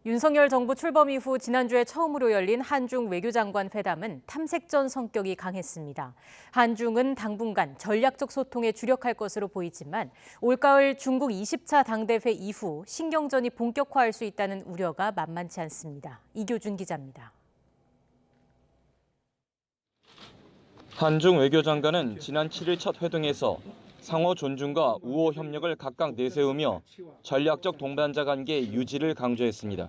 윤석열 정부 출범 이후 지난주에 처음으로 열린 한중 외교장관 회담은 탐색전 성격이 강했습니다. 한중은 당분간 전략적 소통에 주력할 것으로 보이지만 올가을 중국 20차 당대회 이후 신경전이 본격화할 수 있다는 우려가 만만치 않습니다. 이교준 기자입니다. 한중 외교장관은 지난 7일 첫 회동에서 상호 존중과 우호 협력을 각각 내세우며 전략적 동반자 관계 유지를 강조했습니다.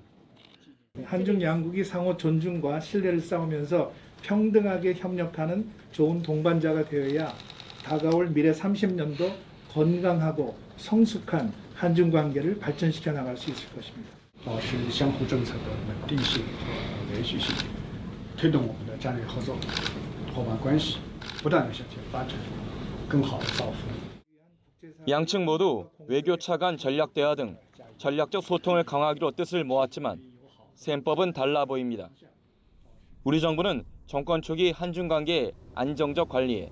한중 양국이 상호 존중과 신뢰를 쌓으면서 평등하게 협력하는 좋은 동반자가 되어야 다가올 미래 30년도 건강하고 성숙한 한중 관계를 발전시켜 나갈 수 있을 것입니다. 保持相互政策的稳定性和连续性，推动我们的战略合作伙伴关系不断地向前发展，更好地造福 양측 모두 외교차 간 전략 대화 등 전략적 소통을 강화하기로 뜻을 모았지만 셈법은 달라 보입니다. 우리 정부는 정권 초기 한중 관계의 안정적 관리에,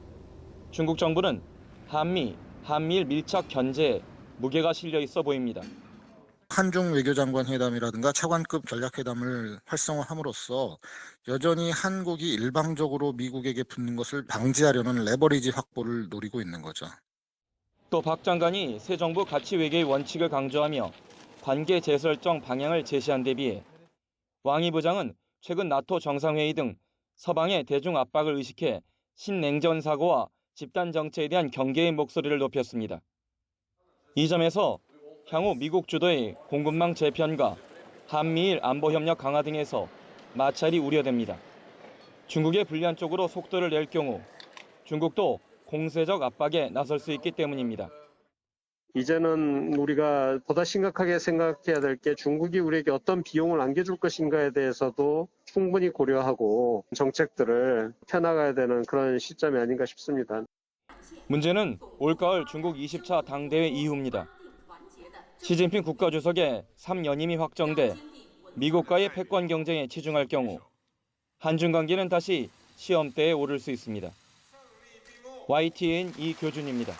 중국 정부는 한미일 밀착 견제에 무게가 실려 있어 보입니다. 한중 외교장관 회담이라든가 차관급 전략회담을 활성화함으로써 여전히 한국이 일방적으로 미국에게 붙는 것을 방지하려는 레버리지 확보를 노리고 있는 거죠. 또 박 장관이 새 정부 가치 외교의 원칙을 강조하며 관계 재설정 방향을 제시한 데 비해 왕이 부장은 최근 나토 정상회의 등 서방의 대중 압박을 의식해 신냉전 사고와 집단 정체에 대한 경계의 목소리를 높였습니다. 이 점에서 향후 미국 주도의 공급망 재편과 한미일 안보 협력 강화 등에서 마찰이 우려됩니다. 중국의 불리한 쪽으로 속도를 낼 경우 중국도 공세적 압박에 나설 수 있기 때문입니다. 이제는 우리가 보다 심각하게 생각해야 될 게 중국이 우리에게 어떤 비용을 안겨줄 것인가에 대해서도 충분히 고려하고 정책들을 펴나가야 되는 그런 시점이 아닌가 싶습니다. 문제는 올가을 중국 20차 당대회 이후입니다. 시진핑 국가주석의 3연임이 확정돼 미국과의 패권 경쟁에 치중할 경우 한중 관계는 다시 시험대에 오를 수 있습니다. YTN 이교준입니다.